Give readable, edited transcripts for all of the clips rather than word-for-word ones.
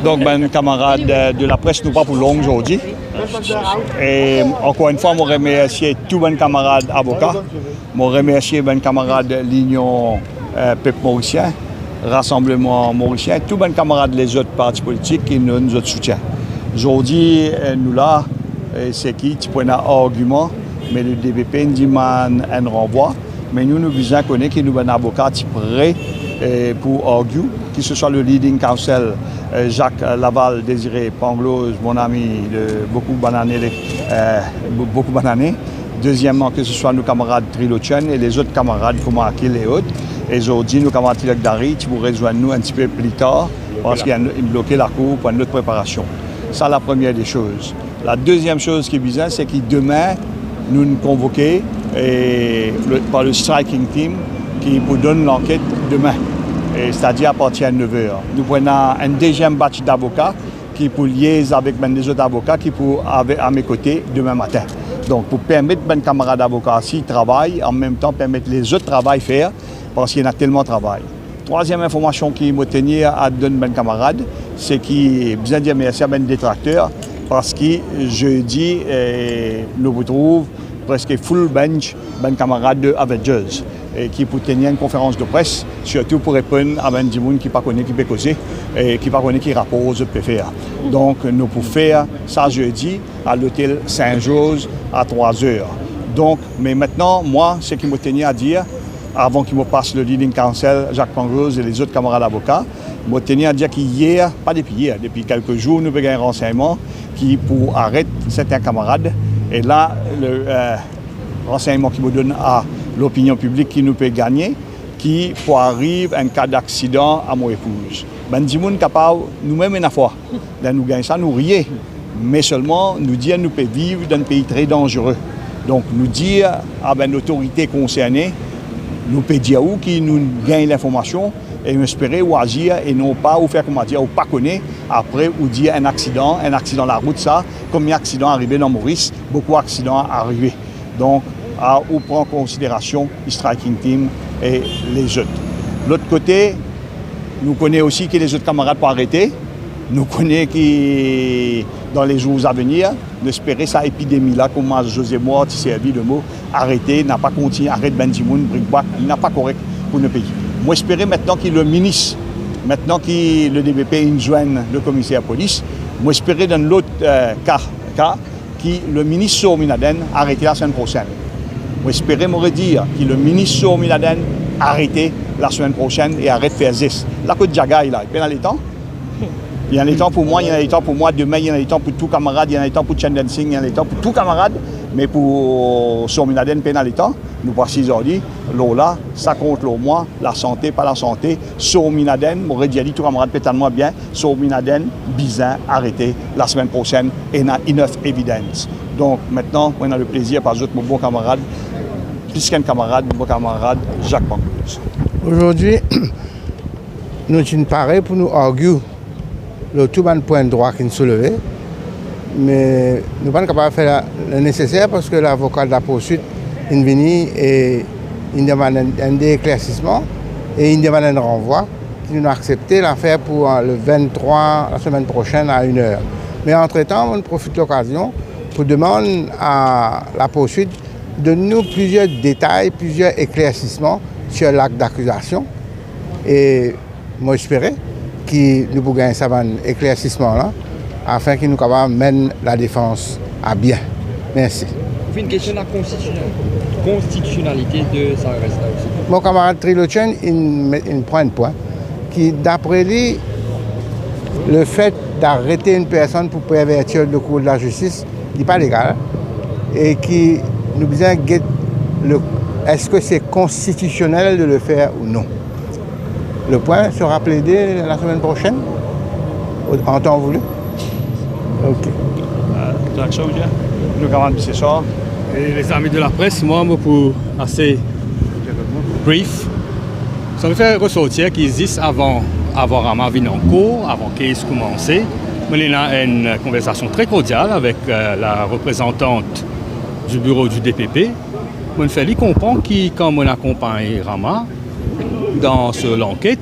Donc, ben, camarades de la presse, nous pas pour long aujourd'hui. Et encore une fois, je remercie tous mes camarades avocats. Je remercie mes camarades de l'Union Peuple Mauricien, Rassemblement Mauricien, tous mes camarades des autres partis politiques qui nous soutiennent. Aujourd'hui, nous là, c'est qui prend un argument, mais le DPP nous dit un renvoi. Mais nous visons connaître que nous avons un avocat prêt pour arguer, que ce soit le leading counsel Jacques Laval, Désiré Pangloz, mon ami de beaucoup d'années. Deuxièmement, que ce soit nos camarades Trilochen et les autres camarades comme Akil et autres. Et aujourd'hui, nos camarades Tilak Dari, qui vous rejoindre nous un petit peu plus tard parce qu'ils ont bloqué la cour pour notre préparation. Ça, la première des choses. La deuxième chose qui est bizarre, c'est que demain, nous nous convoquons par le striking team qui vous donne l'enquête demain. C'est-à-dire à partir de 9h. Nous prenons un deuxième batch d'avocats qui pour lier avec les autres avocats qui pour avoir à mes côtés demain matin. Donc pour permettre mes camarades d'avocats s'ils travaillent, en même temps permettre les autres travail faire parce qu'il y en a tellement de travail. Troisième information qui me tenait à donner mes camarades, c'est qu'il besoin de dire merci à mes détracteurs parce que jeudi, nous vous trouvons presque full bench mes camarades de Avengers. Et qui pour tenir une conférence de presse, surtout pour répondre à des gens qui ne connaissent pas qui peut causer et qui ne connaissent qui rapportent peut faire. Donc nous pouvons faire ça jeudi à l'hôtel Saint-Jose à 3h. Donc, mais maintenant, moi, ce qui me tenait à dire, avant qu'il me passe le leading counsel, Jacques Pangloz et les autres camarades avocats, me tenait à dire qu'hier, pas depuis hier, depuis quelques jours, nous avons un renseignement qui pour arrêter certains camarades. Et là, le renseignement qui me donne à l'opinion publique qui nous peut gagner, qui pour arriver un cas d'accident à mon épouse. Ben, dis moun capable, nous-mêmes une fois, nous gagnons ça, nous rions, mais seulement nous dire nous peut vivre dans un pays très dangereux. Donc nous dire à l'autorité concernée, nous peut dire où qui nous gagne l'information et nous espérer ou agir et non pas ou faire comment dire ou pas connaître après ou dire un accident de la route ça, combien d'accidents arrivés dans Maurice, beaucoup d'accidents arrivés. Donc ou prend en considération le striking team et les autres. L'autre côté, nous connaissons aussi que les autres camarades pour arrêter. Nous connaissons que dans les jours à venir, d'espérer cette épidémie-là, comme José Moore, qui servi de mot, arrêter, n'a pas continué, arrête Benzimoun, Brickback, il n'a pas correct pour nos pays. Moi, j'espérais maintenant que le ministre, maintenant que le DPP joigne le commissaire de police, moi, j'espérais dans l'autre cas, que le ministre Sohom Minaden arrêté la semaine prochaine. J'espérais me dire que le ministre Sohom Minaden arrêté la semaine prochaine et arrête de faire zis. La côte Jaga, il y a les temps. Il y a les temps pour moi, il y a les temps pour moi. Demain, il y a les temps pour tous camarades, il y a les temps pour Chandon Singh, il y a les temps pour tous camarades. Mais pour Sohom Minaden, il y a les temps. Nous voici aujourd'hui, là, ça compte le moi, la santé, pas la santé. Sohom Minaden, m'aurait dit tous camarades pétalement bien. Sohom Minaden, bizarre, arrêté la semaine prochaine et n'a enough evidence. Donc maintenant, on a le plaisir par mon bon camarade, plus qu'un camarade, mon bon camarade Jacques Pangloz. Aujourd'hui, nous sommes parés pour nous arguer le tout bon point de droit qui nous soulevait, mais nous ne sommes pas capables de faire le nécessaire parce que l'avocat de la poursuite est venu et il demande un éclaircissement et il demande un renvoi. Nous avons accepté l'affaire pour le 23, la semaine prochaine à 1h. Mais entre-temps, on profite de l'occasion pour demander à la poursuite de nous plusieurs détails, plusieurs éclaircissements sur l'acte d'accusation. Et moi, j'espérais que nous pourrions gagner cet éclaircissement-là afin que nous puissions mener la défense à bien. Merci. Une question de la constitutionnalité de sa arrestation. Mon camarade Trilochen, il prend un point qui, d'après lui, le fait d'arrêter une personne pour pervertir le cours de la justice n'est pas légal et qui nous besoin de est-ce que c'est constitutionnel de le faire ou non. Le point sera plaidé la semaine prochaine, en temps voulu. Ok. Direction, nous camarades, c'est ça. Et les amis de la presse, moi, pour assez brief, ça me fait ressortir qu'ils existent avant Rama venir en cours, avant qu'il commence. On a une conversation très cordiale avec la représentante du bureau du DPP. On fait lui comprendre que quand on accompagne Rama dans l'enquête,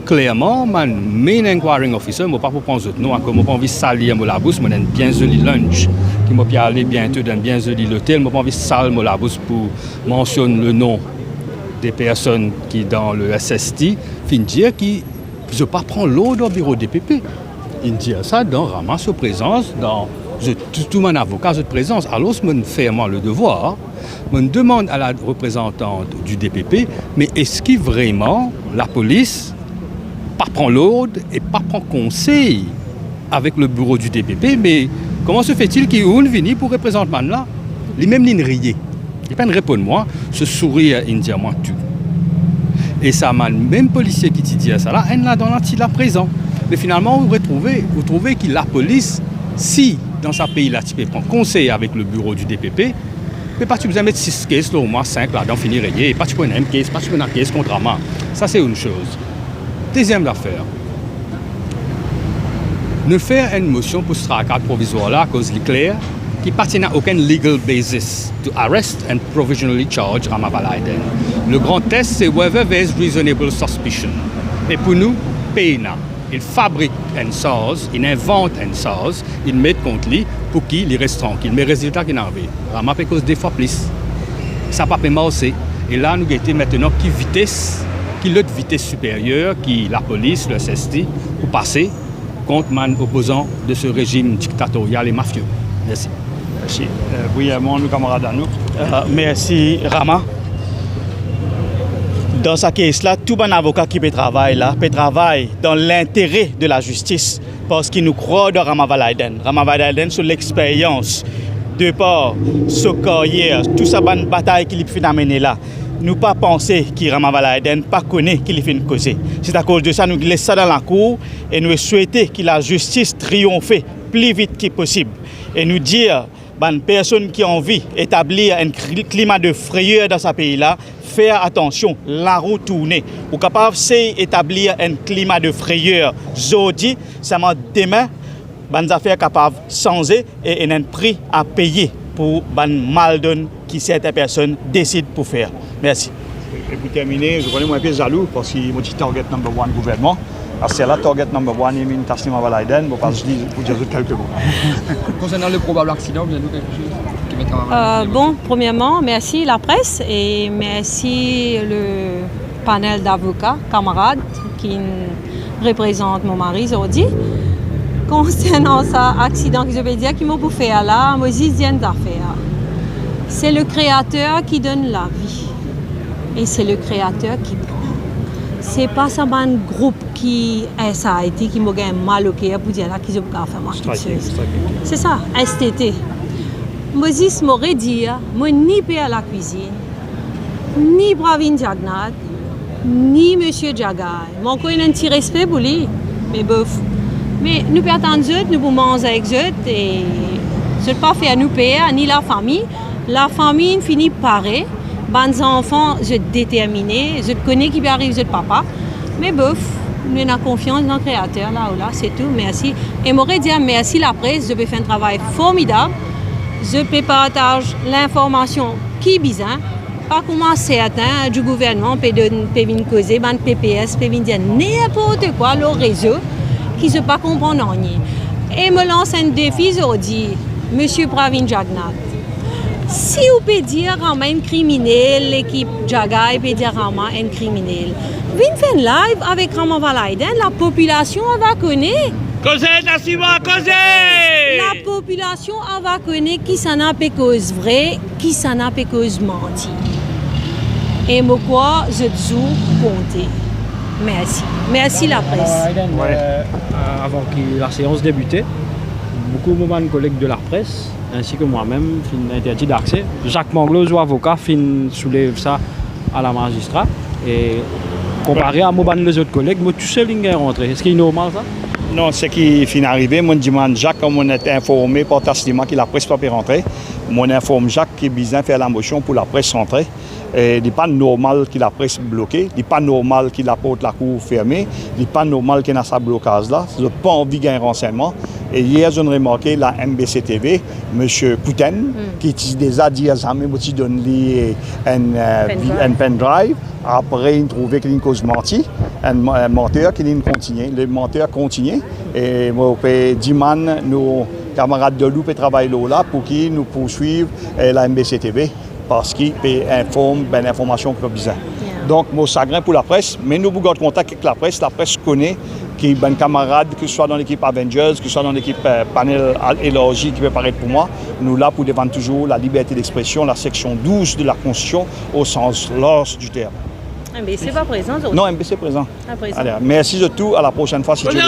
clairement, man, main inquiring officer, moi pas pour prendre autre nom, moi pas envie de salir la bouche, moi un bien joli lunch, qui m'a bien aller bientôt dans bien joli l'hôtel, moi pas envie de salir la bouche pour mentionner le nom des personnes qui dans le SST, fin dire qui je pas prendre l'eau dans le bureau DPP. Il dit ça dans ramasse aux présence, dans tout mon avocat de présence. Alors, je me fais le devoir, je demande à la représentante du DPP, mais est-ce que vraiment la police pas prend l'ordre et pas prend conseil avec le bureau du DPP, mais comment se fait-il qu'il vienne pour représenter là? Il même n'y riait. Il pas répondre moi, ce sourire indien moi tout. Et ça m'a même policier qui dit ça là, elle là dans la présent. Mais finalement vous trouvez que la police, si dans ce pays-là, tu peux prendre conseil avec le bureau du DPP, mais pas tu besoin mettre 6 cases, au moins 5 là, d'en finir et pas tu peux une case, pas tu peux une case contre moi. Ça c'est une chose. Deuxième affaire. Ne faire une motion pour ce cadre provisoire là, à cause de clair, qui partit à aucun legal basis to arrest and provisionally charge Rama Valaiden. Le grand test, c'est whether there is reasonable suspicion. Et pour nous, PNA. Il fabrique une sauce, il invente une sauce, il met contre lui pour qu'il reste tranquille. Mais le résultat qu'il a arrivé, Rama peut cause des fois plus. Ça n'a pas pu marcher. Et là, nous avons maintenant qui vitesse, qui l'autre vitesse supérieure, qui la police, le SST, pour passer contre man opposant de ce régime dictatorial et mafieux. Merci. Merci. Oui, mon camarade à nous. Merci, Rama. Dans ce cas-là, tout bon avocat qui peut travailler dans l'intérêt de la justice parce qu'il nous croit dans Rama Valaiden. Rama Valaiden, sur l'expérience de par ce carrière, toute sa bonne bataille qu'il a menée là, nous pas penser que Rama Valaiden pas connaît qu'il fait une cause. C'est à cause de ça nous laissons ça dans la cour et nous souhaitons que la justice triomphe plus vite que possible. Et nous dire aux personnes qui ont envie d'établir un climat de frayeur dans ce pays-là, faire attention, la roue tournée. Ou capable d'établir un climat de frayeur aujourd'hui, ça m'a demain, les affaires capables de changer et un prix à payer pour les mal que certaines personnes décident pour faire. Merci. Et pour terminer, je connais un peu jaloux parce qu'il m'a dit target number 1 gouvernement. Alors c'est là target number 1 et une Taslima Valaiden, je pense que je peux dire quelques mots. Concernant le probable accident, vous avez quelque chose qui mettra bon, premièrement, merci la presse et merci le panel d'avocats, camarades qui représentent mon mari aujourd'hui. Concernant cet accident que je vais dire, qui m'a bouffé là, moi j'ai une affaire. C'est le créateur qui donne la vie et c'est le créateur qui prend. C'est pas ça un groupe qui ça a été qui m'a mal au cœur pour dire là qu'ils ont pas fait moi. C'est ça, STT. Moses m'aurait dit, moi ni père à la cuisine, ni Pravin Jagnat, ni Monsieur Jagai. Mon connais un petit respect pour lui, mais bof. Mais nous pouvons attendre nous pouvons manger avec eux et je ne pas faire nous payer ni la famille. La famille finit pareil. Les enfants, je suis déterminé, je connais qui arrive, je papa. Mais bof, nous avons confiance dans le créateur, là, c'est tout, merci. Et m'aurait dit merci la presse, je peux faire un travail formidable. Je peux partager l'information qui est bizarre. Pas comment certains du gouvernement peuvent venir causer, le PPS peut venir dire n'importe quoi, le réseau, qui ne pas comprendre rien. Et me lance un défi aujourd'hui, M. Pravin Jagnat. Si vous pouvez dire un criminel, l'équipe Jagai peut dire un criminel. Venez faire live avec Rama Valaiden, la population va connaître. La population va connaître qui s'en a fait cause vraie, qui s'en a fait cause menti. Et moi quoi, je toujours compter. Merci. Merci la presse. Avant que la séance débute, beaucoup de collègues de la presse ainsi que moi-même, fin interdit d'accès. Jacques Manglos, avocat, fin soulève ça à la magistrat. Et comparé à les autres collègues, moi, tout seul, il est rentré. Est-ce qu'il est normal ça? Non, ce qui est arrivé, moi, je demande Jacques, comme on était informé par Taslima qu'il la presse pas pu rentrer. Moi, informe Jacques qui a besoin de faire la motion pour la presse rentrer. Il n'est pas normal que la presse bloquée, il n'est pas normal que la porte la cour fermée, il n'est pas normal qu'il y ait ce blocage-là. Je n'ai pas envie d'un renseignement. Et hier, j'ai remarqué la MBC TV, M. Kouten, qui a déjà dit à Zamé, qui donne un pendrive. Après, il trouvait qu'il y a une cause mentie. un monteur qui continue. Le monteur continue et moi, je demande nos camarades de loup et travaillent là pour qu'ils nous poursuivent la MBC-TV parce qu'ils informent l'information que nous besoin. Donc, moi, chagrin pour la presse, mais nous avons contact avec la presse connaît qui est un camarade, que ce soit dans l'équipe Avengers, que ce soit dans l'équipe panel élargi qui peut paraître pour moi, nous là pour défendre toujours la liberté d'expression, la section 12 de la Constitution au sens large du terme. MBC pas présent aujourd'hui? Non, MBC présent. À présent. Allez, merci de tout, à la prochaine fois si tu veux.